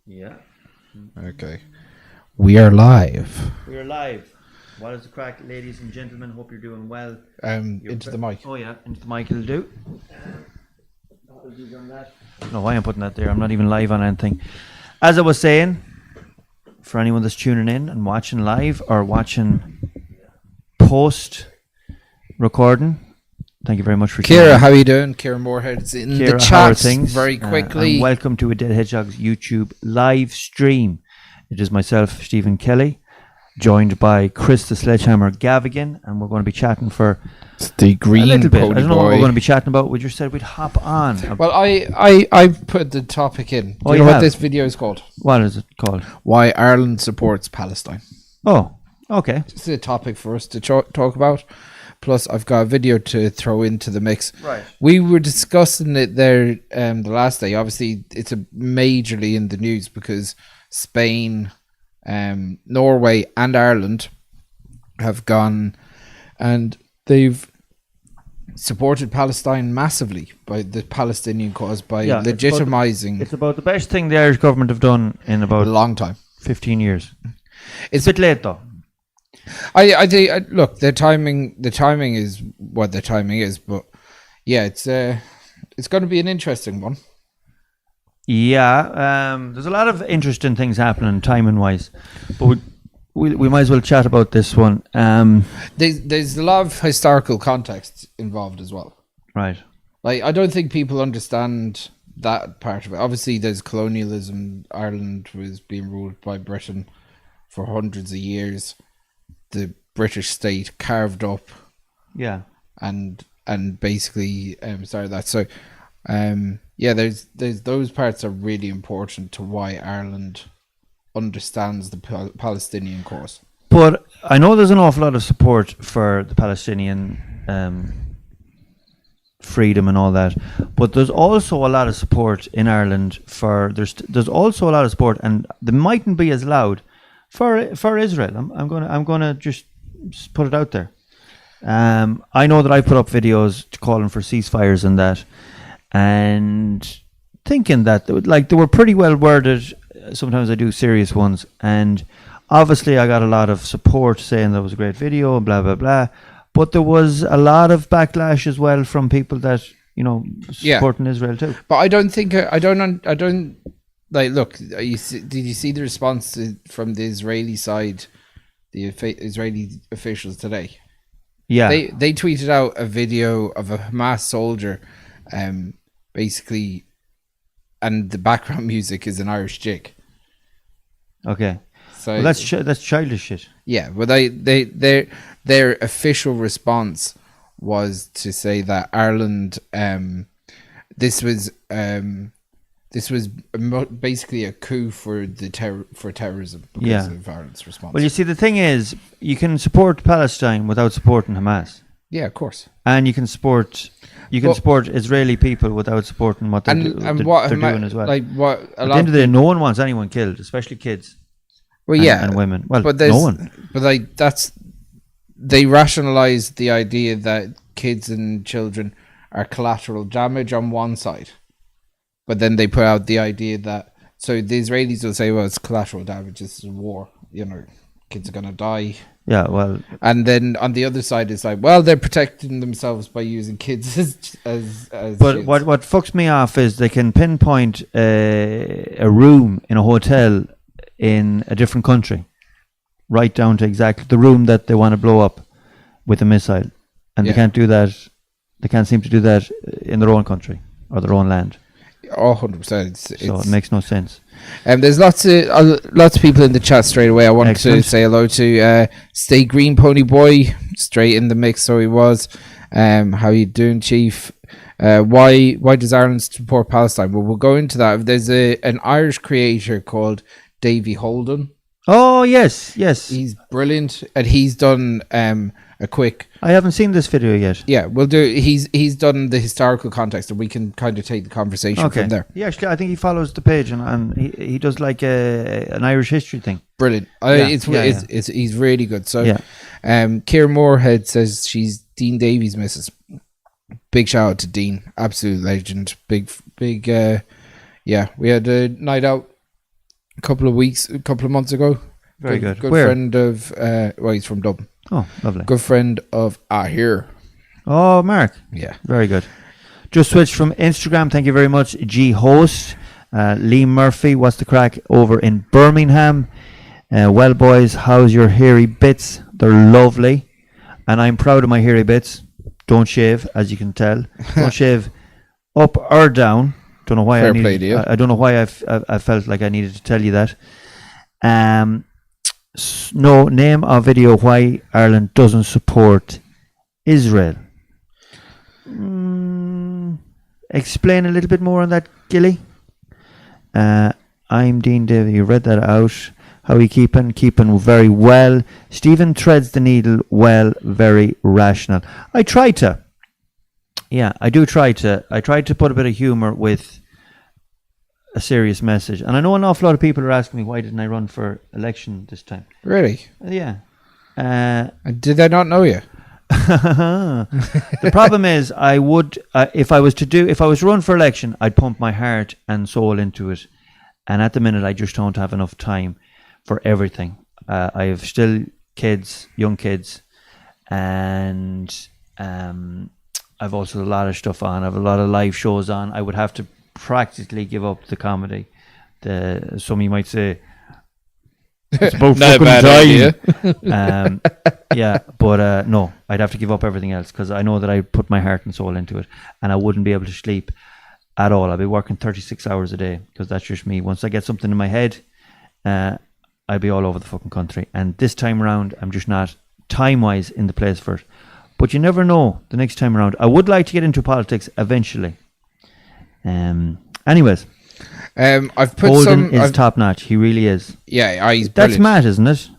Yeah. Okay. We are live. We're live. What is the crack, ladies and gentlemen? Hope you're doing well. Into the mic. Oh yeah, into the mic it'll do. Apologies on that. No, why I'm putting that there. I'm not even live on anything. As I was saying, for anyone that's tuning in and watching live or watching post recording, thank you very much for tuning Kira, in. how are you doing? Kira Moorhead's in Kira, the how are chat things? very quickly. And welcome to a Dead Hedgehog's YouTube live stream. It is myself, Stephen Kelly, joined by Chris the Sledgehammer Gavigan, and we're going to be chatting for the green a little bit. pony I don't know boy. what we're going to be chatting about. We just said we'd hop on. Well, I put the topic in. Do you know what this video is called? What is it called? Why Ireland supports Palestine. Oh, okay. It's a topic for us to talk about. Plus, I've got a video to throw into the mix. Right. We were discussing it there the last day. Obviously, it's a majorly in the news because Spain, Norway, and Ireland have gone and they've supported Palestine massively by the Palestinian cause by legitimizing. It's about the best thing the Irish government have done in about a long time, 15 years. It's a bit late though. I look, the timing is what the timing is, but yeah, it's going to be an interesting one. Yeah, there's a lot of interesting things happening timing wise, but we might as well chat about this one. There's a lot of historical context involved as well. Right. Like, I don't think people understand that part of it. Obviously, there's colonialism. Ireland was being ruled by Britain for hundreds of years. The British state carved up, and basically started that. So, there's those parts are really important to why Ireland understands the Palestinian cause. But I know there's an awful lot of support for the Palestinian freedom and all that. But there's also a lot of support in Ireland for there's also a lot of support, and they mightn't be as loud for Israel. I'm gonna just put it out there. I know that I put up videos calling for ceasefires and that, and thinking that they were pretty well worded. Sometimes I do serious ones, and obviously I got a lot of support saying that was a great video and blah blah blah. But there was a lot of backlash as well from people that supporting Israel too. But I don't think I don't. Like, look, did you see the response from the Israeli side, the Israeli officials today? Yeah. They tweeted out a video of a Hamas soldier, basically, and the background music is an Irish jig. Okay. So that's childish shit. Yeah, but their official response was to say that Ireland, this was basically a coup for terrorism because of Ireland's response. Well, you see, the thing is, you can support Palestine without supporting Hamas. Yeah, of course. And you can support Israeli people without supporting what they're doing as well. Like what at the end of the day, no one wants anyone killed, especially kids. Well, and women. Well, but no one. But they rationalize the idea that kids and children are collateral damage on one side. But then they put out the idea that, so the Israelis will say, well, it's collateral damage, this is war, kids are going to die. Yeah, well. And then on the other side, it's like, well, they're protecting themselves by using kids as But shields. what fucks me off is they can pinpoint a room in a hotel in a different country, right down to exactly the room that they want to blow up with a missile. And they can't do that. They can't seem to do that in their own country or their own land. Oh, 100%. So it makes no sense. There's lots of people in the chat straight away. I wanted to say hello to Stay Green Pony Boy, straight in the mix. So he was. How you doing, Chief? Why does Ireland support Palestine? Well, we'll go into that. There's an Irish creator called Davy Holden. Oh yes. He's brilliant, and he's done a quick. I haven't seen this video yet. Yeah, we'll do. He's done the historical context, and we can kind of take the conversation from there. Yeah, actually, I think he follows the page, and he does like an Irish history thing. Brilliant. He's really good. So, Ciara Moorhead says she's Dean Davies' missus. Big shout out to Dean, absolute legend. Big. We had a night out a couple of months ago. Very good. Good Where? friend of, he's from Dublin. Oh, lovely. Good friend of Ahir. Oh, Mark. Yeah. Very good. Just switched from Instagram. Thank you very much, G Host. Lee Murphy, what's the crack over in Birmingham? Well, boys, how's your hairy bits? They're lovely. And I'm proud of my hairy bits. Don't shave, as you can tell. Don't shave up or down. Don't know why Fair play to you. I don't know why I felt like I needed to tell you that. No, name a video why Ireland doesn't support Israel. Explain a little bit more on that, Gilly. I'm Dean Davey. You read that out. How are you keeping? Keeping very well. Stephen threads the needle well. Very rational. I try to. Yeah, I do try to. I try to put a bit of humour with a serious message. And I know an awful lot of people are asking me, why didn't I run for election this time? Really? Yeah. Did they not know you? The problem is, I would, if I was to run for election, I'd pump my heart and soul into it. And at the minute, I just don't have enough time for everything. I have still kids, young kids, and I've also a lot of stuff on. I have a lot of live shows on. I would have to practically give up the comedy. Some of you might say, it's about Not a fucking bad time. Yeah, but no, I'd have to give up everything else because I know that I put my heart and soul into it, and I wouldn't be able to sleep at all. I'd be working 36 hours a day because that's just me. Once I get something in my head, I'd be all over the fucking country. And this time around, I'm just not time-wise in the place for it. But you never know the next time around. I would like to get into politics eventually. Anyways, I've put Holden is top notch. He really is. Yeah, he's That's brilliant. Matt, isn't it?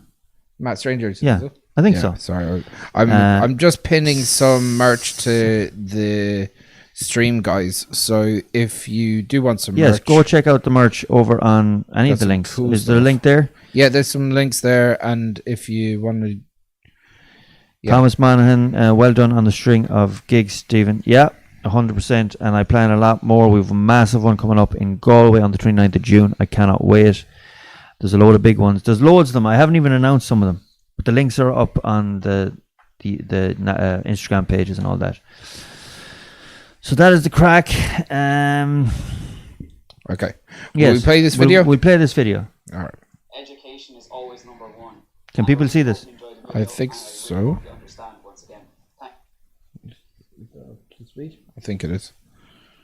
Matt Strangers. Yeah, is it? I think Yeah, so. Sorry, I'm just pinning some merch to the stream, guys. So if you do want some Yes, merch, go check out the merch over on any of Got the some links. cool Is there a stuff. link there? yeah, there's some links there, and if you want to, yeah. Thomas Monaghan, well done on the string of gigs, Stephen. Yeah, 100%. And I plan a lot more. We have a massive one coming up in Galway on the 29th of June. I cannot wait. There's a load of big ones. There's loads of them. I haven't even announced some of them. But the links are up on the Instagram pages and all that. So that is the crack. Okay. Yes, Will we play this video? We'll play this video. All right. Education is always number one. Can people see this? I think so. I think it is.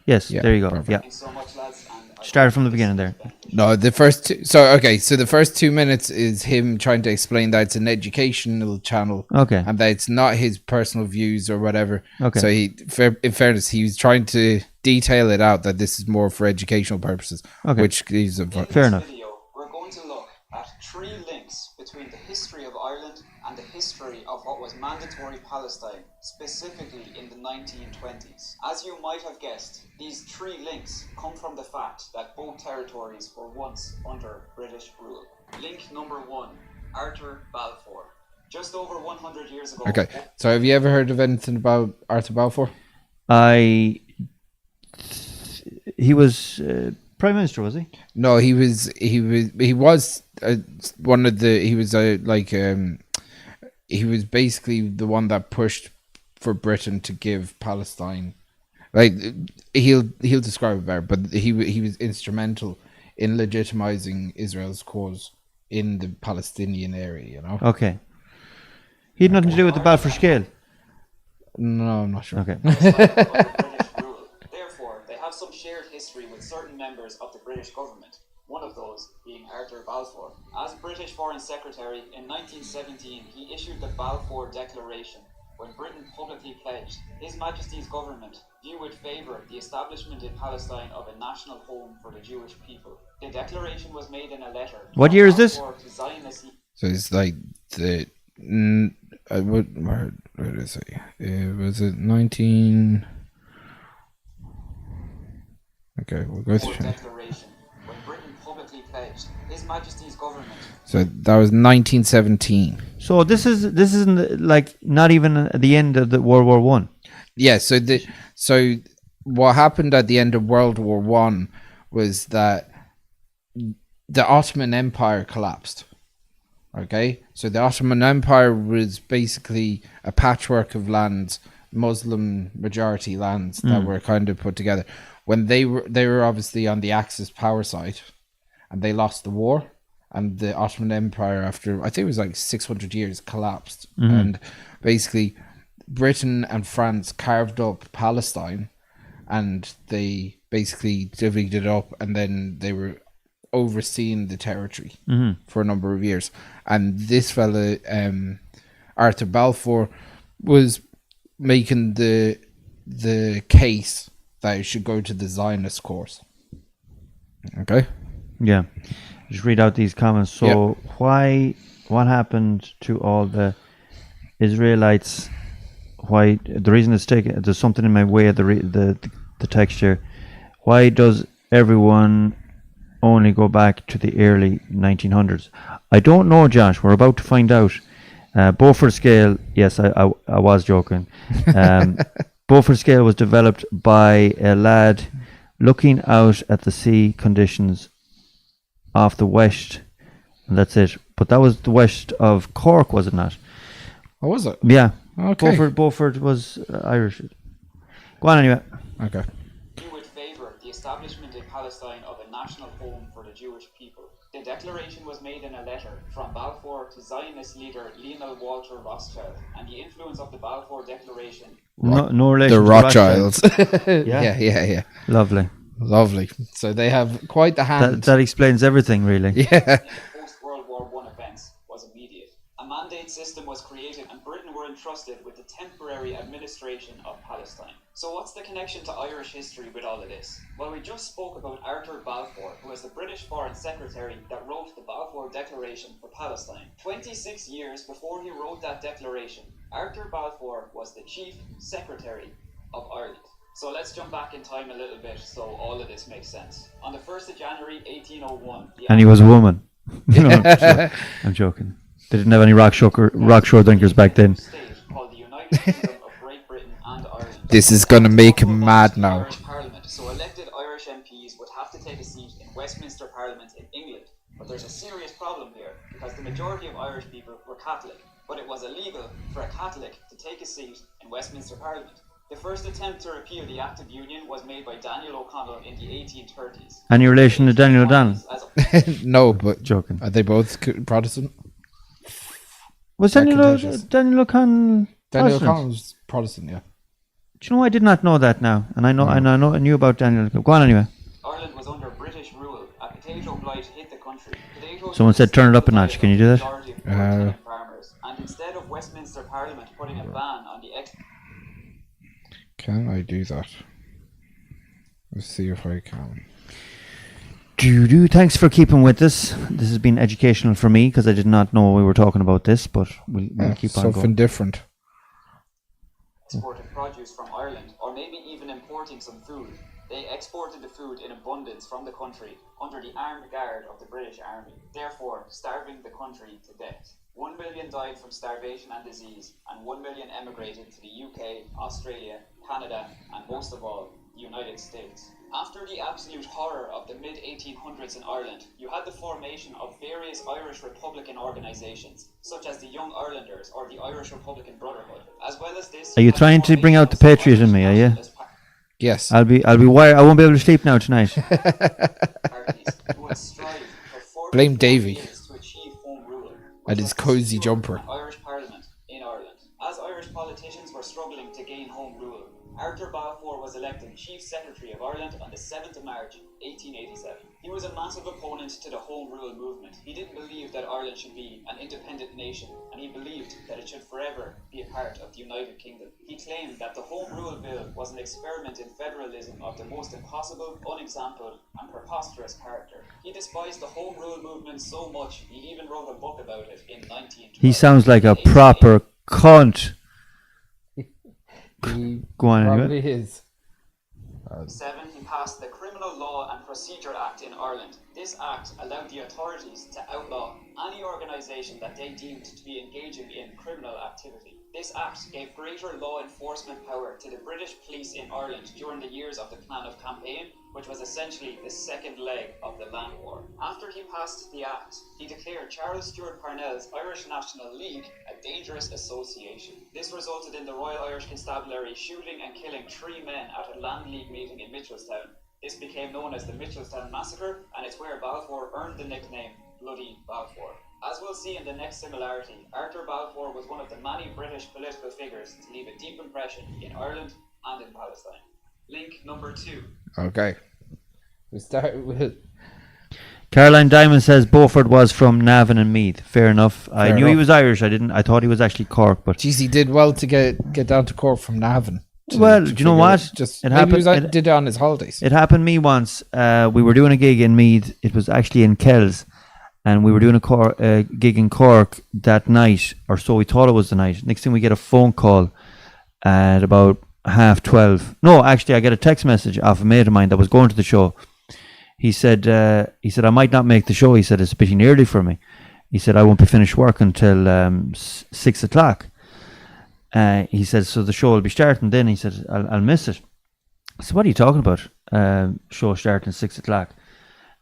Yes, Yeah, there you go. perfect. Yeah. Thanks so much, lads. And Started from the beginning there. No, the first two, so the first 2 minutes is him trying to explain that it's an educational channel. Okay. And that it's not his personal views or whatever. Okay. So in fairness, he was trying to detail it out that this is more for educational purposes. Okay. Which is in Fair this enough. video, we're going to look at 3 links between the history of Ireland and the history of what was mandatory Palestine, specifically in the 1920s. As you might have guessed, these 3 links come from the fact that both territories were once under British rule. Link number 1, Arthur Balfour. Just over 100 years ago. okay. So have you ever heard of anything about Arthur Balfour? He was Prime Minister, was he? No, he was one of the he was basically the one that pushed for Britain to give Palestine. Like he'll describe it better, but he was instrumental in legitimizing Israel's cause in the Palestinian area. You know. Okay. He had nothing to do with the Balfour Scale. No, I'm not sure. Okay. under British rule. Therefore, they have some shared history with certain members of the British government, one of those being Arthur Balfour. As British Foreign Secretary in 1917, he issued the Balfour Declaration, when Britain publicly pledged His Majesty's government view with favour the establishment in Palestine of a national home for the Jewish people. The declaration was made in a letter. What year is this? Balfour to Zionist. So it's like the where is it? Was it 19? Okay, we'll go through. Declaration, when Britain publicly pledged His Majesty's government. So that was 1917. So this isn't like not even at the end of the World War One. Yeah. So what happened at the end of World War One was that the Ottoman Empire collapsed. Okay, so the Ottoman Empire was basically a patchwork of lands, Muslim majority lands that were kind of put together. When they were obviously on the Axis power side, and they lost the war, and the Ottoman Empire, after I think it was like 600 years, collapsed, and basically Britain and France carved up Palestine, and they basically divvied it up, and then they were overseeing the territory for a number of years. And this fella, Arthur Balfour, was making the case that it should go to the Zionist course. Okay. Yeah. Just read out these comments. So what happened to all the Israelites? Why the reason it's taken? There's something in my way of the texture. Why does everyone only go back to the early 1900s? I don't know, Josh. We're about to find out. Beaufort scale. Yes, I was joking. Beaufort scale was developed by a lad looking out at the sea conditions off the west, and that's it. But that was the west of Cork, was it not? Oh, was it? Yeah. Okay. Beaufort was Irish. Go on anyway. Okay. You would favour the establishment in Palestine of a national home for the Jewish people. The declaration was made in a letter from Balfour to Zionist leader Lionel Walter Rothschild, and the influence of the Balfour Declaration. No relation. The to Rothschilds. Yeah? Yeah. Lovely. So they have quite the hand. That explains everything, really. Yeah. Post-World War I events was immediate. A mandate system was created and Britain were entrusted with the temporary administration of Palestine. So what's the connection to Irish history with all of this? Well, we just spoke about Arthur Balfour, who was the British Foreign Secretary that wrote the Balfour Declaration for Palestine. 26 years before he wrote that declaration, Arthur Balfour was the Chief Secretary of Ireland. So let's jump back in time a little bit so all of this makes sense. On the 1st of January 1801... And he was a woman. No, I'm joking. They didn't have any rock shore drinkers back then. ...state called the United Kingdom of Great Britain and Ireland. This is going to make him mad now. Irish Parliament, so elected Irish MPs would have to take a seat in Westminster Parliament in England. But there's a serious problem here, because the majority of Irish people were Catholic, but it was illegal for a Catholic to take a seat in Westminster Parliament. The first attempt to repeal the Act of Union was made by Daniel O'Connell in the 1830s. Any relation to Daniel O'Donnell? No, but Joking. are they both Protestant? Was Daniel O'Connell Daniel Protestant? O'Connell was Protestant, yeah. Do you know, I did not know that now. And I knew about Daniel. Go on anyway. Ireland was under British rule. A potato blight hit the country. Potatoes Someone said turn it up a notch. Can you do that? Majority of poor farmers. And instead of Westminster Parliament putting a ban on the Can I do that? Let's see if I can. Thanks for keeping with us. This has been educational for me because I did not know we were talking about this, but we'll keep on going. Something different. exported produce from Ireland, or maybe even importing some food. They exported the food in abundance from the country under the armed guard of the British Army, therefore starving the country to death. 1 million died from starvation and disease, and 1 million emigrated to the UK, Australia, Canada, and most of all, the United States. After the absolute horror of the mid-1800s in Ireland, you had the formation of various Irish Republican organisations, such as the Young Irelanders or the Irish Republican Brotherhood. As well as this, are you trying to bring out the patriot in me, are you? Yes. I'll be wired. I won't be able to sleep now tonight. Blame Davy and his cosy jumper. Irish Parliament in Ireland. As Irish politicians were struggling to gain home rule, Arthur Balfour was elected Chief Secretary of Ireland on the 7th of March, 1887. He was a massive opponent to the Home Rule movement. He didn't believe that Ireland should be an independent nation, and he believed that it should forever be a part of the United Kingdom. He claimed that the Home Rule Bill was an experiment in federalism of the most impossible, unexampled, and preposterous character. He despised the Home Rule movement so much, he even wrote a book about it in 1912. He sounds like a proper cunt. Go on, anyway. His. 7. He passed the Criminal Criminal Law and Procedure Act in Ireland. This act allowed the authorities to outlaw any organisation that they deemed to be engaging in criminal activity. This act gave greater law enforcement power to the British police in Ireland during the years of the Plan of Campaign, which was essentially the second leg of the Land War. After he passed the act, he declared Charles Stewart Parnell's Irish National League a dangerous association. This resulted in the Royal Irish Constabulary shooting and killing 3 men at a Land League meeting in Mitchelstown. This became known as the Mitchelstown Massacre, and it's where Balfour earned the nickname Bloody Balfour. As we'll see in the next similarity, Arthur Balfour was one of the many British political figures to leave a deep impression in Ireland and in Palestine. Link number 2. Okay. We start with... Caroline Diamond says Beaufort was from Navan and Meath. Fair enough. I knew he enough. was Irish. I thought he was actually Cork, but Jeez, he did well to get down to Cork from Navan. Well, do you know what? Just It maybe happened- did it on his holidays. it happened to me once. We were doing a gig in Meath. It was actually in Kells, and we were doing a gig in Cork that night, or so we thought it was the night. Next thing we get a phone call at about 12:30. No, actually, I get a text message off a mate of mine that was going to the show. He said, I might not make the show. He said, it's a bit early for me. He said, I won't be finished work until 6 o'clock. He said, so the show will be starting then. He said, I'll miss it. I said, what are you talking about? Show starting at 6 o'clock.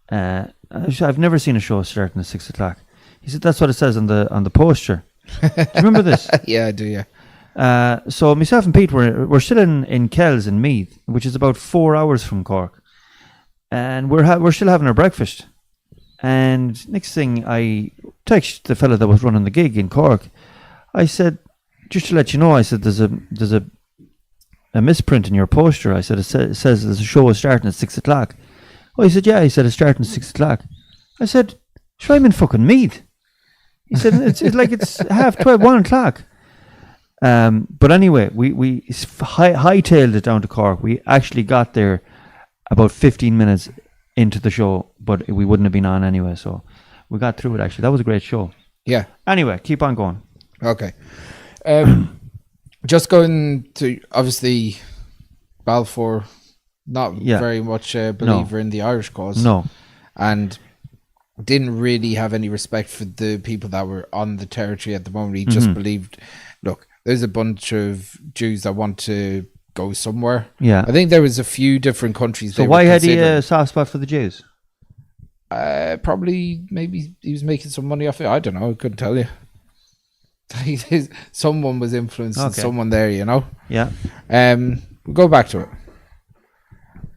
I've never seen a show starting at 6 o'clock. He said, that's what it says on the poster. Do you remember this? Yeah, I do, yeah. So myself and Pete, we're still in Kells in Meath, which is about 4 hours from Cork. And we're still having our breakfast. And next thing, I text the fella that was running the gig in Cork. I said, just to let you know, I said, there's a misprint in your poster. I said, it says there's a show starting at 6 o'clock. Oh, he said, yeah. He said, it's starting at 6 o'clock. I said, sure, I'm in fucking Meath. He said, it's 12:30, 1 o'clock. But anyway, we hightailed it down to Cork. We actually got there about 15 minutes into the show, but we wouldn't have been on anyway. So we got through it, actually. That was a great show. Yeah. Anyway, keep on going. Okay. Just going to, obviously, Balfour, not very much a believer in the Irish cause. No. And didn't really have any respect for the people that were on the territory at the moment. He just believed, look, there's a bunch of Jews that want to go somewhere. Yeah. I think there was a few different countries. So why had he a soft spot for the Jews? Probably, maybe he was making some money off it. I don't know. I couldn't tell you. Someone was influencing someone there, you know. Yeah. We'll go back to it,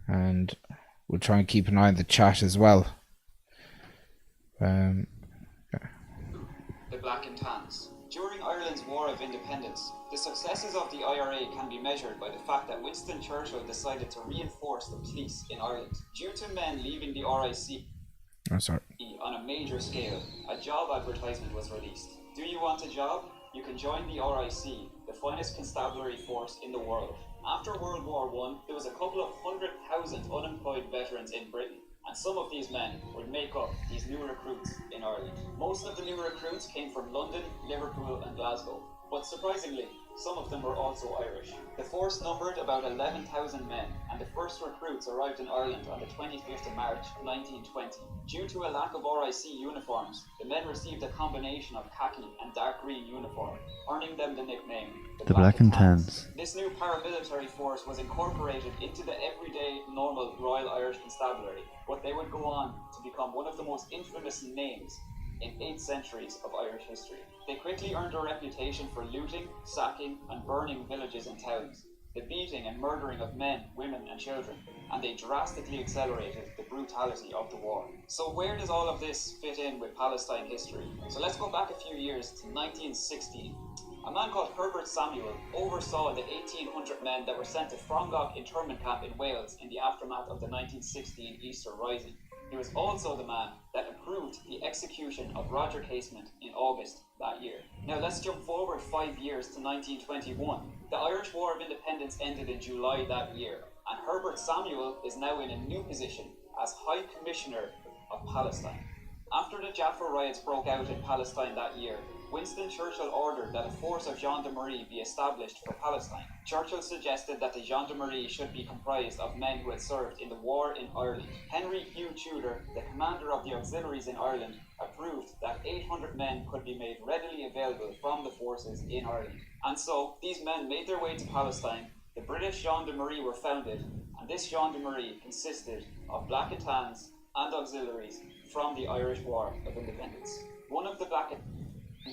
and we'll try and keep an eye on the chat as well. The Black and Tans. During Ireland's War of Independence, the successes of the IRA can be measured by the fact that Winston Churchill decided to reinforce the police in Ireland. Due to men leaving the RIC on a major scale, a job advertisement was released. Do you want a job? You can join the RIC, the finest constabulary force in the world. After World War I, there was a couple of 100,000 unemployed veterans in Britain, and some of these men would make up these new recruits in Ireland. Most of the new recruits came from London, Liverpool and Glasgow, but surprisingly, some of them were also Irish. The force numbered about 11,000 men, and the first recruits arrived in Ireland on the 25th of March 1920. Due to a lack of RIC uniforms, the men received a combination of khaki and dark green uniform, earning them the nickname The Black and Tans. This new paramilitary force was incorporated into the everyday, normal Royal Irish Constabulary, but they would go on to become one of the most infamous names in 8 centuries of Irish history. They quickly earned a reputation for looting, sacking and burning villages and towns, the beating and murdering of men, women and children, and they drastically accelerated the brutality of the war. So where does all of this fit in with Palestine history? So let's go back a few years to 1916. A man called Herbert Samuel oversaw the 1,800 men that were sent to Frongog internment camp in Wales in the aftermath of the 1916 Easter Rising. He was also the man that approved the execution of Roger Casement in August that year. Now let's jump forward 5 years to 1921. The Irish War of Independence ended in July that year, and Herbert Samuel is now in a new position as High Commissioner of Palestine. After the Jaffa riots broke out in Palestine that year, Winston Churchill ordered that a force of gendarmerie be established for Palestine. Churchill suggested that the gendarmerie should be comprised of men who had served in the war in Ireland. Henry Hugh Tudor, the commander of the auxiliaries in Ireland, approved that 800 men could be made readily available from the forces in Ireland. And so, these men made their way to Palestine, the British gendarmerie were founded, and this gendarmerie consisted of black and tans and auxiliaries from the Irish War of Independence. One of the black and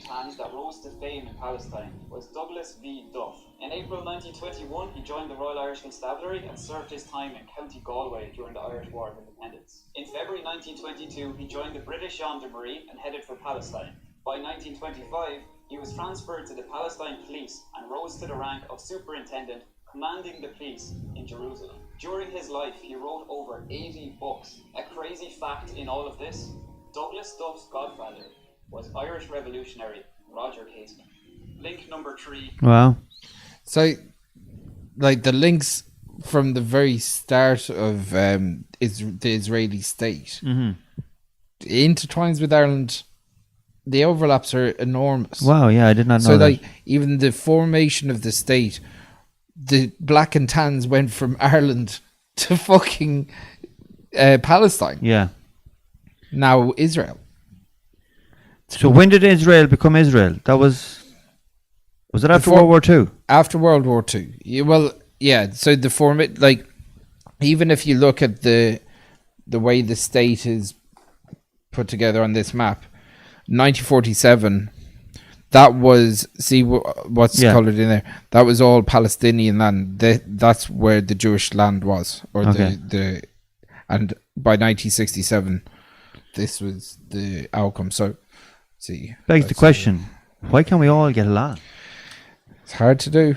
tans that rose to fame in Palestine was Douglas V. Duff. In April 1921, he joined the Royal Irish Constabulary and served his time in County Galway during the Irish War of Independence. In February 1922, he joined the British Gendarmerie and headed for Palestine. By 1925, he was transferred to the Palestine Police and rose to the rank of Superintendent, commanding the police in Jerusalem. During his life, he wrote over 80 books. A crazy fact in all of this, Douglas Duff's godfather was Irish revolutionary Roger Casement. Link number 3. Wow. So, like, the links from the very start of the Israeli state intertwines with Ireland. The overlaps are enormous. Wow, yeah, I did not know So, that. like, even the formation of the state, the black and tans went from Ireland to fucking Palestine. Yeah. Now Israel. So when did Israel become Israel? That was it after Before- World War II? After World War II. Well, yeah. So the format, like, even if you look at the way the state is put together on this map, 1947. That was, see what's coloured in there. That was all Palestinian land. That's where the Jewish land was, or the and by 1967, this was the outcome. So, see, Begs the question: why can't we all get along? It's hard to do.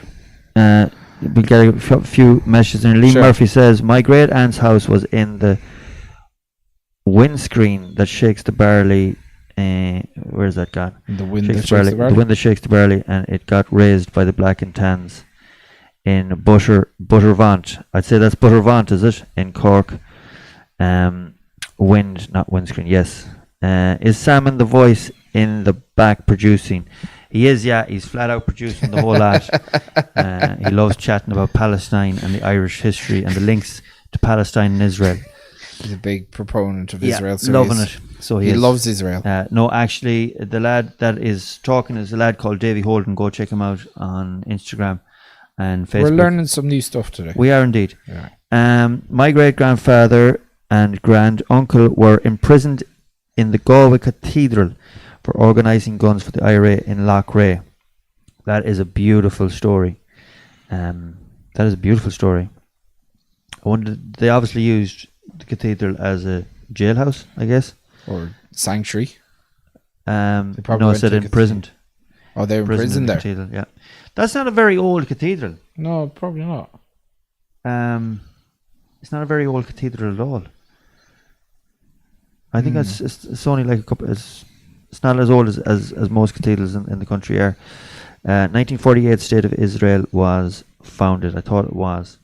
We get a few messages in. Lee Murphy says, "My great aunt's house was in the windscreen that shakes the barley." Where's that gone? The wind that shakes shakes the the barley. wind that shakes the barley, and it got raised by the black and tans in Buttervant. I'd say that's Buttervant, is it? In Cork. Wind, not windscreen. Yes. Is Salmon the voice in the back producing? He is, yeah. He's flat out producing the whole lot. He loves chatting about Palestine and the Irish history and the links to Palestine and Israel. He's a big proponent of Yeah, Israel. So loving it. So he loves Israel. No, actually, the lad that is talking is a lad called Davy Holden. Go check him out on Instagram and Facebook. We're learning some new stuff today. We are indeed. Yeah. My great grandfather and grand uncle were imprisoned in the Galway Cathedral for organising guns for the IRA in Loughrea. That is a beautiful story. I wonder, they obviously used the cathedral as a jailhouse, I guess. Or sanctuary. No, went I said to imprisoned. Oh, they were imprisoned there. Cathedral, yeah. That's not a very old cathedral. No, probably not. It's not a very old cathedral at all. I think it's only like a couple. It's not as old as most cathedrals in the country are. 1948, State of Israel was founded. I thought it was.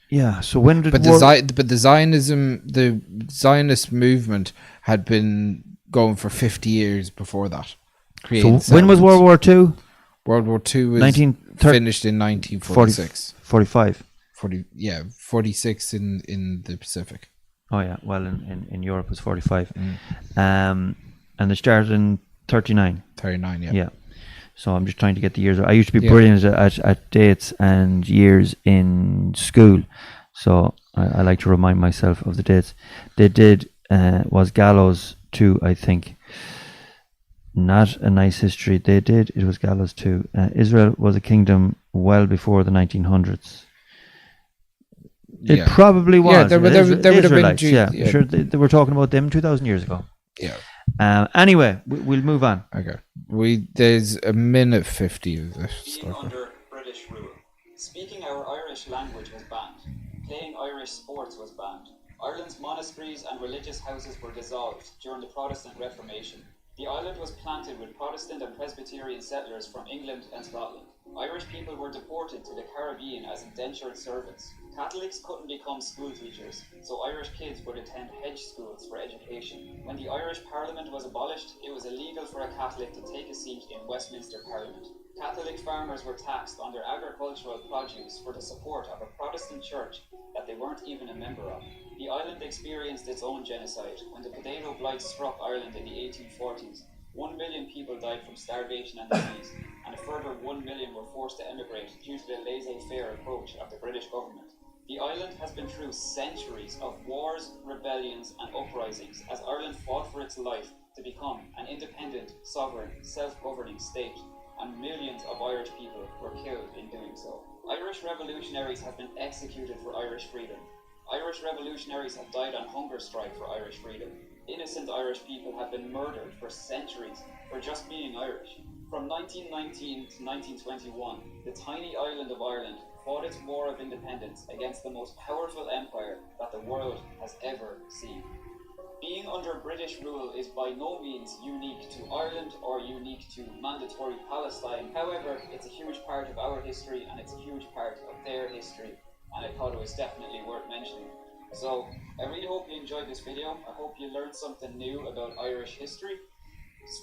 Yeah. So when did? But the Zionist movement had been going for 50 years before that. So when was World War II? World War II was finished in 1946. 45. 46 in the Pacific. Oh yeah, well in Europe it was 45. And they started in 39. 39, yeah. Yeah. So I'm just trying to get the years. I used to be brilliant at dates and years in school. So I like to remind myself of the dates. They did, was Gallows 2, I think. Not a nice history. It was Gallows 2. Israel was a kingdom well before the 1900s. It probably was. Yeah, there would have been Israelites, I'm sure they were talking about them 2,000 years ago. Yeah. Anyway, we'll move on. Okay. There's a minute 50 of this. Being under British rule. Speaking our Irish language was banned. Playing Irish sports was banned. Ireland's monasteries and religious houses were dissolved during the Protestant Reformation. The island was planted with Protestant and Presbyterian settlers from England and Scotland. Irish people were deported to the Caribbean as indentured servants. Catholics couldn't become school teachers, so Irish kids would attend hedge schools for education. When the Irish Parliament was abolished, it was illegal for a Catholic to take a seat in Westminster Parliament. Catholic farmers were taxed on their agricultural produce for the support of a Protestant church that they weren't even a member of. The island experienced its own genocide when the potato blight struck Ireland in the 1840s. 1 million people died from starvation and disease, and a further 1 million were forced to emigrate due to the laissez-faire approach of the British government. The island has been through centuries of wars, rebellions and uprisings as Ireland fought for its life to become an independent, sovereign, self-governing state, and millions of Irish people were killed in doing so. Irish revolutionaries have been executed for Irish freedom. Irish revolutionaries have died on hunger strike for Irish freedom. Innocent Irish people have been murdered for centuries for just being Irish. From 1919 to 1921, the tiny island of Ireland fought its war of independence against the most powerful empire that the world has ever seen. Being under British rule is by no means unique to Ireland or unique to mandatory Palestine. However, it's a huge part of our history and it's a huge part of their history, and I thought it was definitely worth mentioning. So, I really hope you enjoyed this video. I hope you learned something new about Irish history.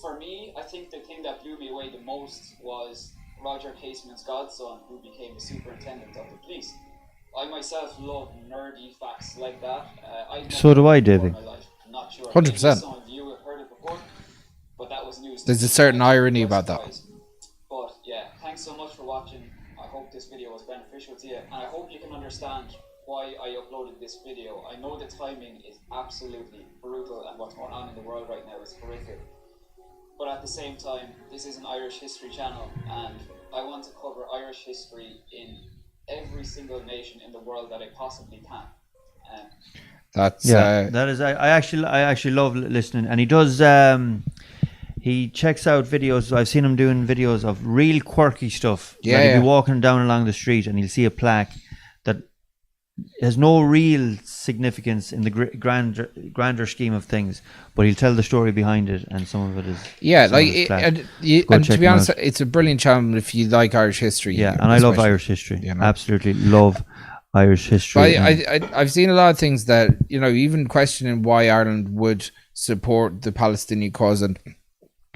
For me, I think the thing that blew me away the most was Roger Casement's godson, who became the superintendent of the police. I myself love nerdy facts like that. So do I, David. I'm not sure. 100%. Maybe some of you have heard it before, but that was news. There's a certain irony about that. But yeah, thanks so much for watching. I hope this video was beneficial to you, and I hope you can understand why I uploaded this video. I know the timing is absolutely brutal, and what's going on in the world right now is horrific. But at the same time, this is an Irish history channel, and I want to cover Irish history in every single nation in the world that I possibly can. That's that is. I actually love listening, and he does. He checks out videos. I've seen him doing videos of real quirky stuff. Yeah, like he'll be walking down along the street, and he'll see a plaque that has no real significance in the grander scheme of things, but he'll tell the story behind it, and some of it is and to be honest, it's a brilliant channel if you like Irish history. Yeah, and I love Irish history. You know? Absolutely love Irish history. I've seen a lot of things that, you know, even questioning why Ireland would support the Palestinian cause and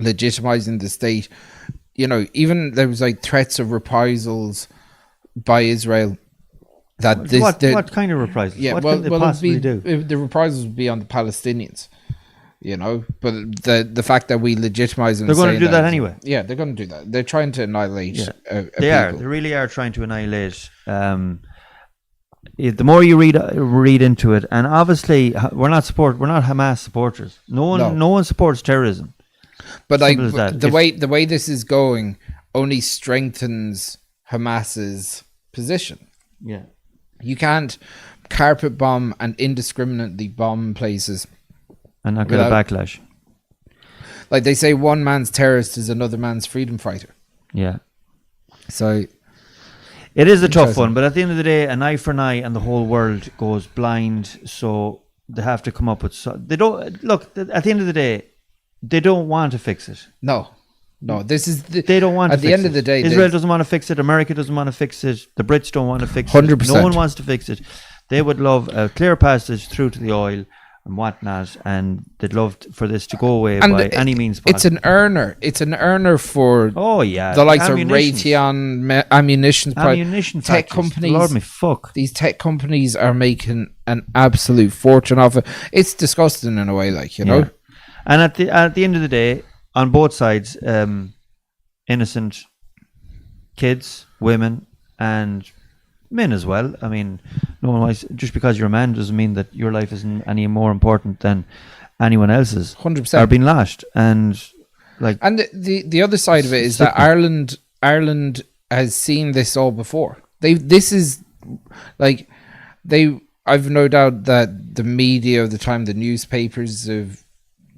legitimizing the state. You know, even there was like threats of reprisals by Israel. That what kind of reprisals? Yeah, what can they possibly do? The reprisals would be on the Palestinians, you know. But the fact that we legitimize them, they're going to do that anyway. Yeah, they're going to do that. They're trying to annihilate. Yeah. They really are trying to annihilate. The more you read into it, and obviously we're not Hamas supporters. No one supports terrorism. But like the way this is going only strengthens Hamas's position. Yeah. You can't carpet bomb and indiscriminately bomb places and not get a backlash. Like they say, one man's terrorist is another man's freedom fighter. Yeah. So it is a tough one, but at the end of the day, an eye for an eye, and the whole world goes blind. So they have to come up with. They don't look at the end of the day. They don't want to fix it. No, this is they don't want. At the end of the day, Israel doesn't want to fix it. America doesn't want to fix it. The Brits don't want to fix 100%. it. No one wants to fix it. They would love a clear passage through to the oil and whatnot, and they'd love for this to go away by any means possible. It's an earner. It's an earner for the likes of Raytheon ammunition tech companies. Lord me fuck. These tech companies are making an absolute fortune off it. It's disgusting in a way, like, you know. Yeah. And at the end of the day, on both sides, innocent kids, women, and men as well. I mean, no one just because you're a man doesn't mean that your life isn't any more important than anyone else's. 100% are being lashed, and like. And the other side of it is that Ireland has seen this all before. I've no doubt that the media of the time, the newspapers of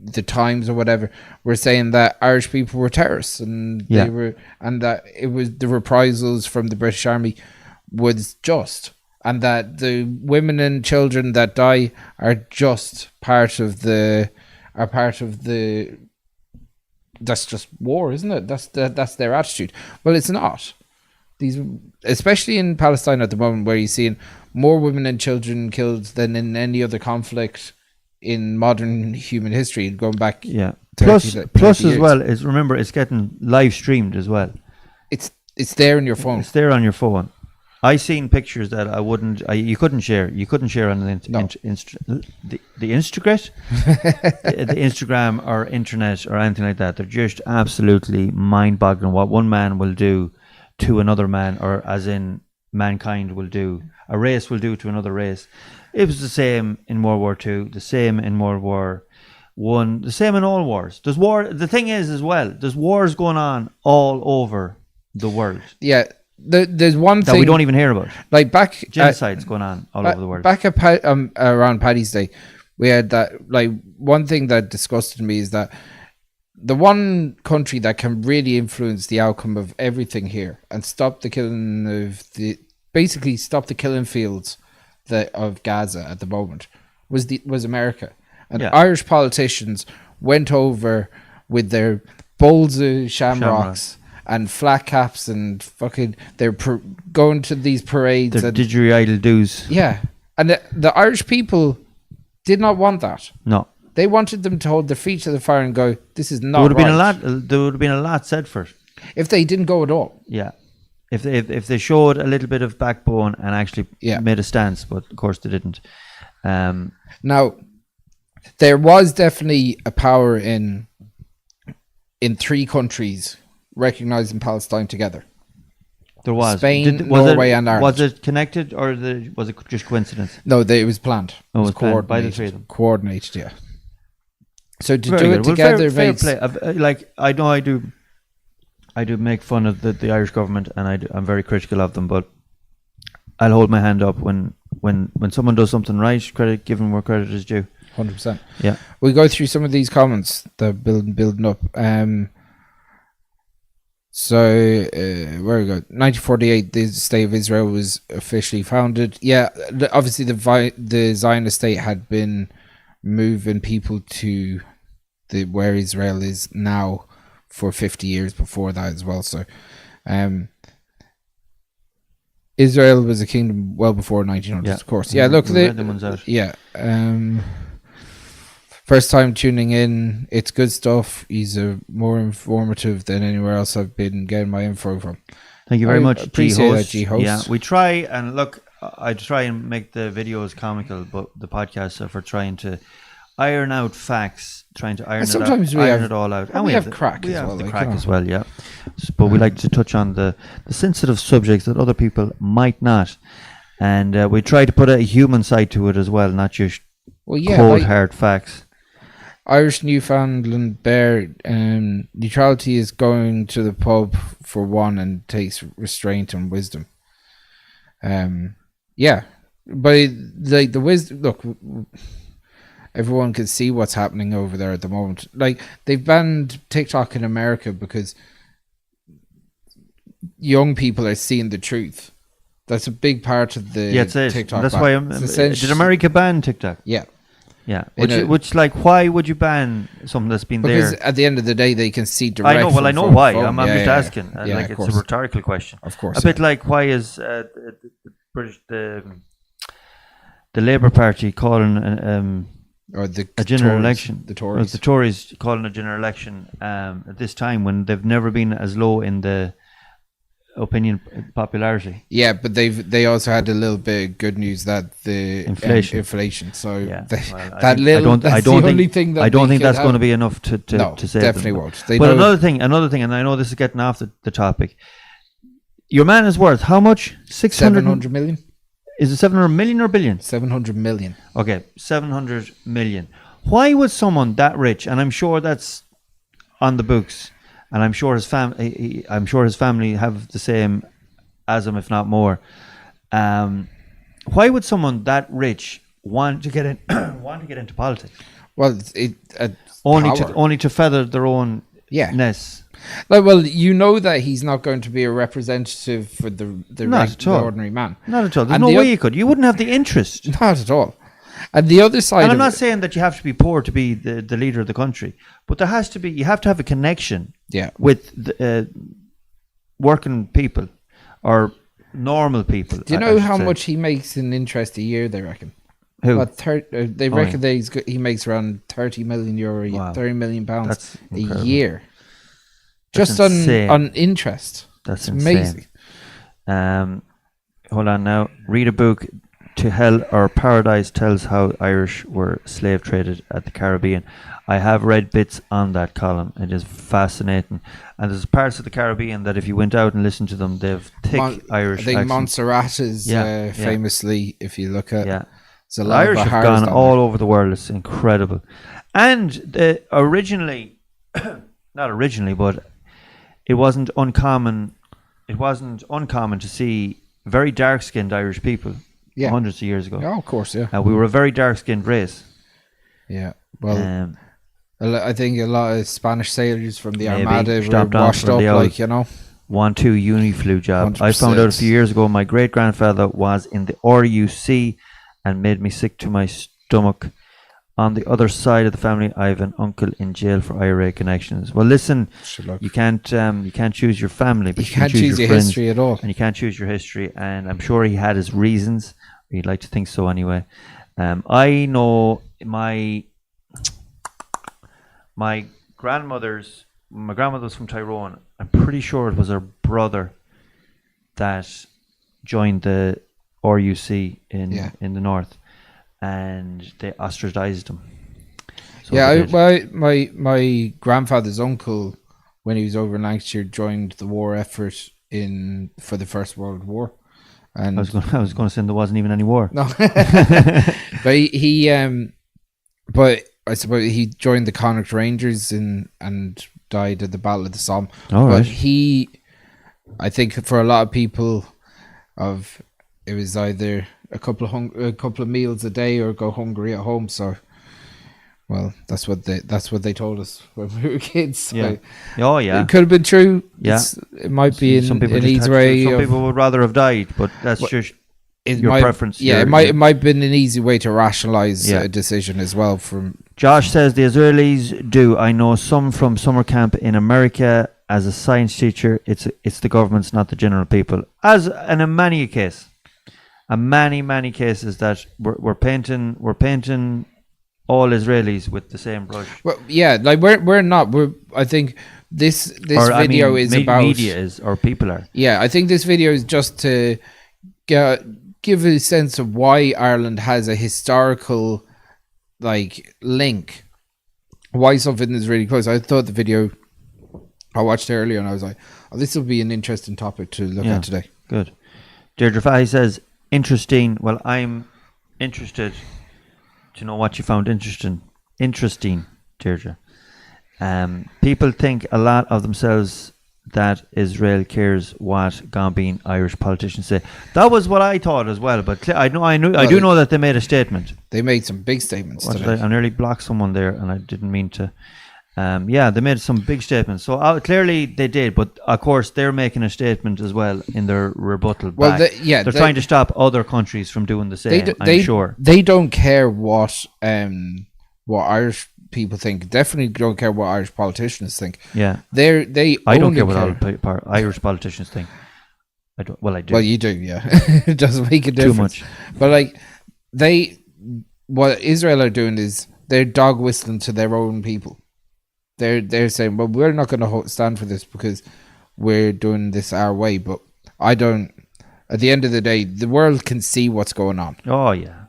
the Times or whatever, were saying that Irish people were terrorists, and that it was the reprisals from the British Army was just, and that the women and children that die are just part of the that's just war, isn't it? That's their attitude. Well, it's not. especially in Palestine at the moment, where you're seeing more women and children killed than in any other conflict in modern human history, going back. Yeah. 30 Plus as years. well is, remember, it's getting live streamed as well. It's there in your phone. It's there on your phone. I seen pictures that you couldn't share. You couldn't share on the the Instagram, the Instagram or internet or anything like that. They're just absolutely mind-boggling what one man will do to another man, or as in mankind will do, a race will do to another race. It was the same in World War II, the same in World War One, the same in all wars. There's war. The thing is as well, there's wars going on all over the world. Yeah. There's one that thing we don't even hear about. Like back genocides going on all over the world. Back at around Paddy's Day, we had that. Like, one thing that disgusted me is that the one country that can really influence the outcome of everything here and stop the killing of stop the killing fields of Gaza at the moment was America. And Irish politicians went over with their bowls of shamrocks and flat caps and fucking they're going to these parades and didgeridoo doos. Yeah, and the Irish people did not want that. No, they wanted them to hold their feet to the fire and go, "This is not." There would have been a lot said for it if they didn't go at all. Yeah, if they showed a little bit of backbone and actually made a stance, but of course they didn't. Now, there was definitely a power in three countries recognizing Palestine together. There was Spain, Norway, and Ireland. Was it connected, or was it just coincidence? No, it was planned. It was coordinated by the three of them. Coordinated, yeah. So to Very do good. it together, fair play. Like, I know I do make fun of the Irish government, and I'm very critical of them, but I'll hold my hand up when someone does something right. Give them where credit is due. 100%. Yeah. We'll go through some of these comments that building up. So where we go? 1948, the state of Israel was officially founded. Yeah, obviously the Zionist state had been moving people to where Israel is now for 50 years before that as well. So Israel was a kingdom well before 1900s, of course. Yeah, look, first time tuning in, it's good stuff. He's more informative than anywhere else I've been getting my info from. Thank you very much, appreciate that, G-host. Yeah, we try and look. I try and make the videos comical, but the podcasts are for trying to iron out facts, trying to iron it all out. And we have crack as well. We have the crack as well, yeah. But we like to touch on the sensitive subjects that other people might not, and we try to put a human side to it as well, not just cold hard facts. Irish Newfoundland Bear, neutrality is going to the pub for one and takes restraint and wisdom. Yeah, but like the wisdom, look, everyone can see what's happening over there at the moment. Like, they've banned TikTok in America because young people are seeing the truth. That's a big part of the TikTok. That's why did America ban TikTok? Yeah. Yeah, which like, why would you ban something that's been because there? At the end of the day, they can see directly. I know. Well, I know why. I'm just asking. Like, it's a rhetorical question. Of course. A bit like, why is the British the Labour Party calling a general election? The Tories. The Tories calling a general election at this time when they've never been as low in the opinion popularity. Yeah, but they also had a little bit of good news that the inflation. So yeah, I don't think that's going to be enough to save definitely them. Won't. But another thing, and I know this is getting off the topic. Your man is worth how much? 700 million. Is it 700 million or billion? 700 million. Okay, 700 million. Why would someone that rich, and I'm sure that's on the books, and I'm sure his family have the same as him, if not more. Why would someone that rich want to get into politics? Well, only to feather their own nest. Like, well, you know that he's not going to be a representative for the ordinary man. Not at all. There's no way you could. You wouldn't have the interest. Not at all. And the other side, and I'm not saying that you have to be poor to be the leader of the country, but there has to be. You have to have a connection with the, working people, or normal people. Do you know how much he makes in interest a year? They reckon. Who? What they reckon that he makes around 30 million euro, Wow. 30 million pounds That's a incredible. year, That's just insane. on interest. That's It's insane. amazing. Hold on now. Read a book. To Hell or Paradise tells how Irish were slave traded at the Caribbean. I have read bits on that column. It is fascinating. And there's parts of the Caribbean that if you went out and listened to them, they've thick Irish I think accents. Montserrat is Yeah. famously, if you look at, Yeah. there's a The lot Irish of have Bahars gone down all over the world. It's incredible. And originally, not originally, but it wasn't uncommon. It wasn't uncommon to see very dark-skinned Irish people hundreds of years ago. there. Oh, of course, yeah. We were a very dark-skinned race. Yeah. Well, I think a lot of Spanish sailors from the Maybe Armada were stopped off washed for up, the old like, you know. 1-2 uni-flu job. I found out a 100%. few years ago my great-grandfather was in the RUC and made me sick to my stomach. On the other side of the family, I have an uncle in jail for IRA connections. Well, listen, you can't choose your family, but You can't choose your friends, history at all. and you can't choose your history. And I'm sure he had his reasons. He'd like to think so anyway. I know my grandmother's from Tyrone. I'm pretty sure it was her brother that joined the RUC in the north, and they ostracized him. So my grandfather's uncle, when he was over in Lancashire, joined the war effort for the First World War. And I was going to say there wasn't even any war. No, but but I suppose he joined the Connacht Rangers and died at the Battle of the Somme. All but right. I think for a lot of people, it was either a couple of meals a day or go hungry at home. So, well, that's what they told us when we were kids. Yeah. Like, Oh yeah. it could have been true. Yeah. It might be in some people an just easy had to- way. Some people would rather have died, but that's just your preference. Yeah, it might have been an easy way to rationalize a decision as well. From Josh says the Israelis do. I know some from summer camp in America. As a science teacher, it's the governments, not the general people. And in many cases, many cases that we're painting all Israelis with the same brush. Well, yeah, like we're not. I think this video is about media is or people are. Yeah, I think this video is just to give a sense of why Ireland has a historical link. Why something is really close. I thought the video I watched earlier, and I was like, "Oh, this will be an interesting topic to look at today." Good. Deirdre Fahy says, "Interesting." Well, I'm interested to know what you found interesting. Interesting, Deirdre. People think a lot of themselves that Israel cares what Gambine Irish politicians say. That was what I thought as well. But I do know that they made a statement. They made some big statements today. I nearly blocked someone there, and I didn't mean to. They made some big statements. So clearly they did, but of course they're making a statement as well in their rebuttal. Well, they're trying to stop other countries from doing the same. I'm sure they don't care what Irish people think. Definitely don't care what Irish politicians think. Yeah, I don't care what all Irish politicians think. I don't. Well, I do. Well, you do. Yeah, it doesn't make a difference. Too much. But what Israel are doing is they're dog whistling to their own people. They're saying, well, we're not going to stand for this because we're doing this our way. But I don't. At the end of the day, the world can see what's going on. Oh yeah,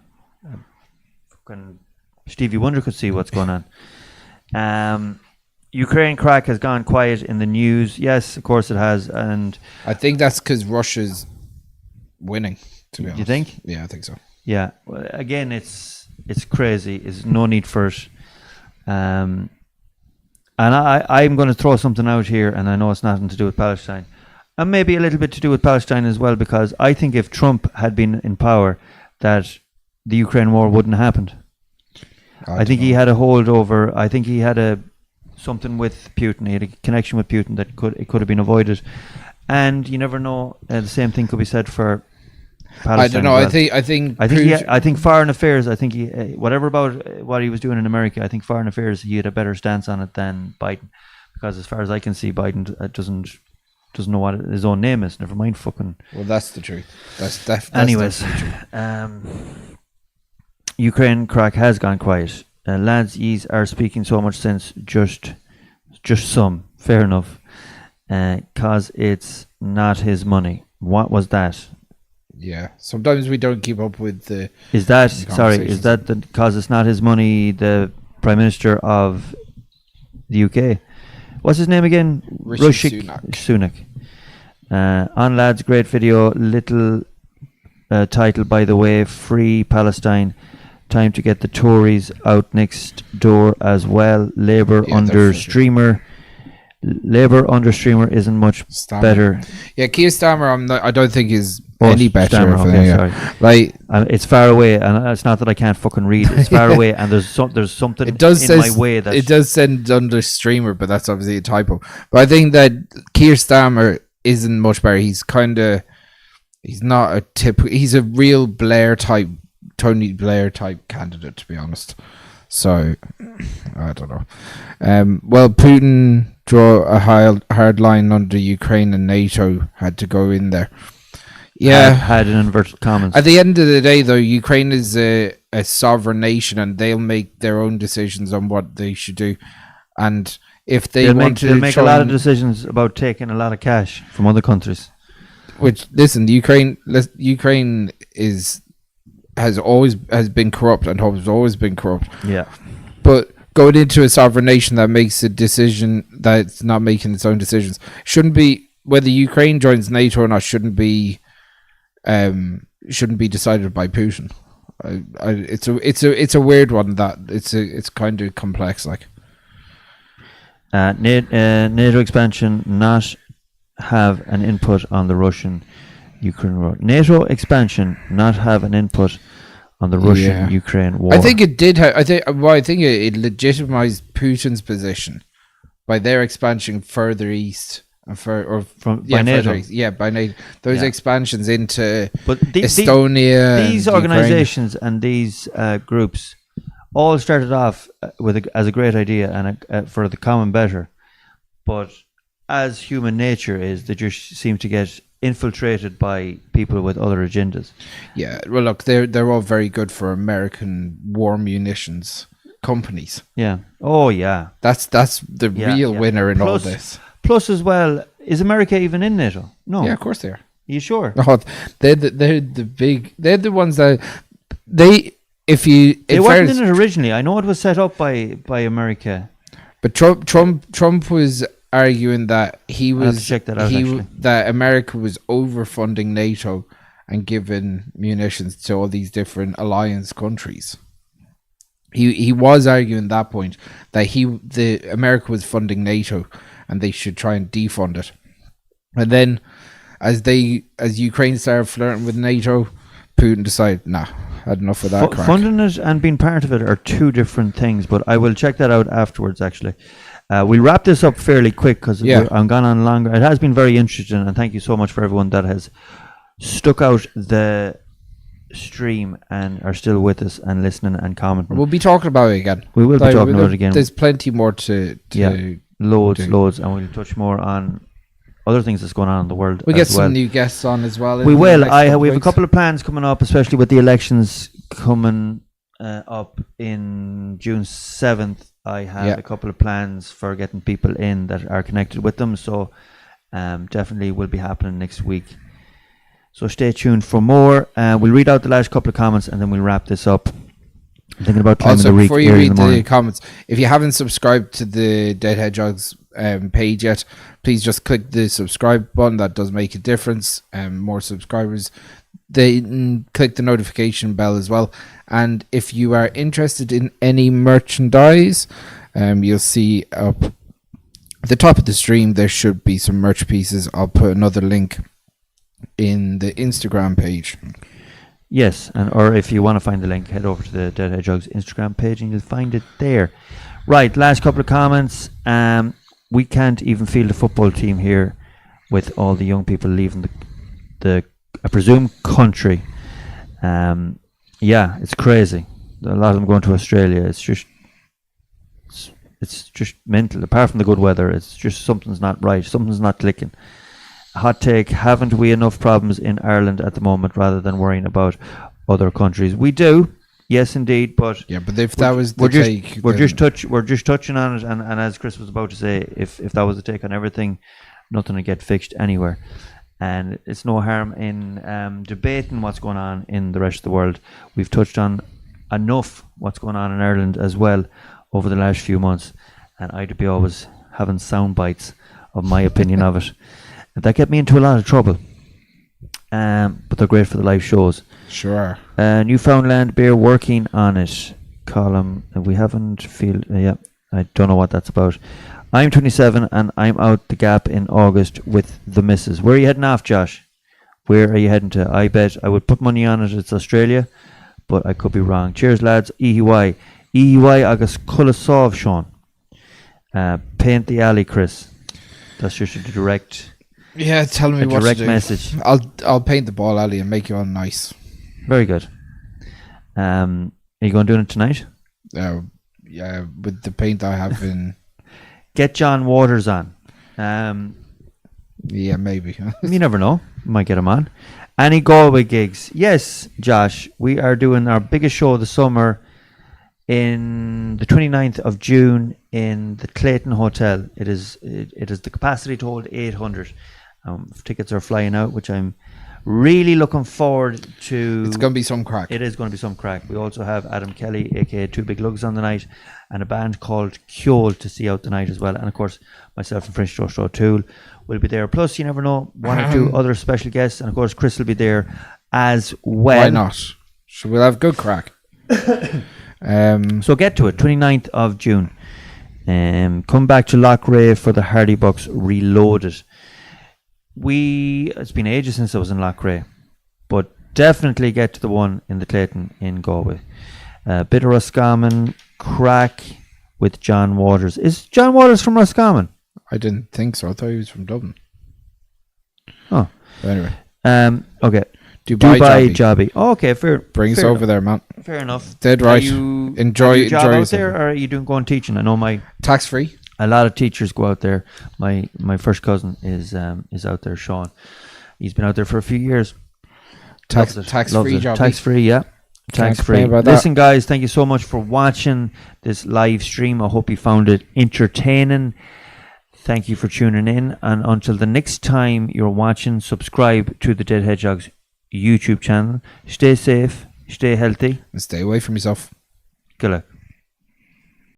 fucking Stevie Wonder could see what's going on. Ukraine crack has gone quiet in the news. Yes, of course it has, and I think that's because Russia's winning. To be honest, you think? Yeah, I think so. Yeah. Well, again, it's crazy. There's no need for it. And I'm going to throw something out here, and I know it's nothing to do with Palestine, and maybe a little bit to do with Palestine as well, because I think if Trump had been in power, that the Ukraine war wouldn't have happened. I think he had a holdover. I think he had something with Putin. He had a connection with Putin that it could have been avoided, and you never know. The same thing could be said for Palestine. I don't know. Well. I think foreign affairs. I think whatever about what he was doing in America. I think foreign affairs. He had a better stance on it than Biden, because as far as I can see, Biden doesn't doesn't know what his own name is. Never mind fucking. Well, that's the truth. That's Anyways, definitely the truth. Ukraine crack has gone quiet. Lads, yous are speaking so much sense. Just some. Fair enough. Cause it's not his money. What was that? Yeah. Sometimes we don't keep up with the. Is that the sorry? conversations. Is that the cause it's not his money? The Prime Minister of the UK. What's his name again? Rishi Sunak. On lads, great video. Little title, by the way. Free Palestine. Time to get the Tories out next door as well. Labour under definitely. streamer. Labour under streamer isn't much Starmer. better. Yeah, Keir Starmer. I don't think is Oh, any better. Starmer, for okay, him, sorry. Like It's far away, and it's not that I can't fucking read. It's far away, and there's something it does in my way that it does send under streamer, but that's obviously a typo. But I think that Keir Starmer isn't much better. He's not a he's a real Tony Blair type candidate, to be honest. So I don't know. Well, Putin draw a hard line under Ukraine, and NATO had to go in there. Yeah, had an inverted commas. at the end of the day, though, Ukraine is a sovereign nation, and they'll make their own decisions on what they should do. And if they'll make a lot of decisions about taking a lot of cash from other countries. which listen, Ukraine has been corrupt and has always been corrupt. Yeah. But going into a sovereign nation that makes a decision that's not making its own decisions shouldn't be, whether Ukraine joins NATO or not, shouldn't be decided by Putin. It's a weird one, that it's kind of complex. Like NATO expansion not have an input on the Russian-Ukraine war. NATO expansion not have an input on the Russian-Ukraine war. I think it did. I think it legitimized Putin's position by their expansion further east and by NATO. further east. Yeah, by NATO. Those expansions into But Estonia. These and organizations and these groups all started off as a great idea and for the common better, but as human nature is, they just seem to get infiltrated by people with other agendas. Yeah, well, look, they're all very good for American war munitions companies. Yeah. Oh, yeah. That's the real winner in all this. Plus, as well, is America even in NATO? No. Yeah, of course they are. Are you sure? Oh, they're the ones that they wasn't in it originally. I know it was set up by America. But Trump was arguing that I'll have to check that out, actually. that America was overfunding NATO and giving munitions to all these different alliance countries. He was arguing that point, that America was funding NATO and they should try and defund it. And then as Ukraine started flirting with NATO, Putin decided, nah, had enough of that crap. Funding it and being part of it are two different things, but I will check that out afterwards, actually. We'll wrap this up fairly quick because I'm gone on longer. It has been very interesting, and thank you so much for everyone that has stuck out the stream and are still with us and listening and commenting. We'll be talking about it again. We will be talking about it again. There's plenty more to loads, and we'll touch more on other things that's going on in the world. We get some new guests on as well. We will. We have a couple of plans coming up, especially with the elections coming up in June 7th. I have a couple of plans for getting people in that are connected with them, so definitely will be happening next week. So stay tuned for more. We'll read out the last couple of comments and then we'll wrap this up. I'm thinking about time of the week. Before you read the comments, if you haven't subscribed to the Dead Hedgehogs page yet, please just click the subscribe button. That does make a difference. More subscribers. Click the notification bell as well. And if you are interested in any merchandise, you'll see up at the top of the stream there should be some merch pieces. I'll put another link in the Instagram page. Yes, or if you want to find the link, head over to the Dead Hedgehogs Instagram page and you'll find it there. Right, last couple of comments. We can't even field the football team here with all the young people leaving the I presume country. Yeah, it's crazy. A lot of them going to Australia. It's just mental. Apart from the good weather, it's just something's not right. Something's not clicking. Hot take, haven't we enough problems in Ireland at the moment rather than worrying about other countries? We do, yes indeed, but Yeah, but if that was the take, we're just touching on it, and as Chris was about to say, if that was the take on everything, nothing will get fixed anywhere. And it's no harm in debating what's going on in the rest of the world. We've touched on enough what's going on in Ireland as well over the last few months, and I'd be always having sound bites of my opinion of it. That get me into a lot of trouble, but they're great for the live shows. Sure. Newfoundland beer, working on it. Column, we haven't feel. Yeah, I don't know what that's about. I'm 27 and I'm out the gap in August with the missus. Where are you heading off, Josh? Where are you heading to? I bet I would put money on it. It's Australia, but I could be wrong. Cheers, lads. EY agus Culasov, Sean. Paint the alley, Chris. That's just a direct. Yeah, tell me a what direct to do. message. I'll paint the ball alley and make you all nice. Very good. Are you going to do it tonight? Yeah, with the paint I have in. Get John Waters on. Yeah, maybe. You never know. Might get him on. Any Galway gigs? Yes, Josh. We are doing our biggest show of the summer in the 29th of June in the Clayton Hotel. It is the capacity to hold 800. Tickets are flying out, which I'm really looking forward to. It's going to be some crack. It is going to be some crack. We also have Adam Kelly, aka Two Big Lugs, on the night, and a band called Kjol to see out the night as well. And of course, myself and French Josh O'Toole will be there. Plus, you never know, one or two other special guests, and of course, Chris will be there as well. Why not? So we'll have good crack. So get to it, 29th of June. Come back to Loughrea for the Hardy Bucks Reloaded. It's been ages since I was in Loughrea, but definitely get to the one in the Clayton in Galway. Bit of Roscommon, crack with John Waters. Is John Waters from Roscommon? I didn't think so. I thought he was from Dublin. Oh. But anyway. Okay. Dubai Jobby. Oh, okay, fair. Bring us fair over enough. there, man. Fair enough. Dead right. Enjoy your job out there, or are you going teaching? I know tax free. a lot of teachers go out there. My first cousin is out there, Sean. He's been out there for a few years. Tax free job. Tax free, yeah. Tax free. Listen, guys, thank you so much for watching this live stream. I hope you found it entertaining. Thank you for tuning in. And until the next time you're watching, subscribe to the Dead Hedgehogs YouTube channel. Stay safe, stay healthy. And stay away from yourself. Good luck.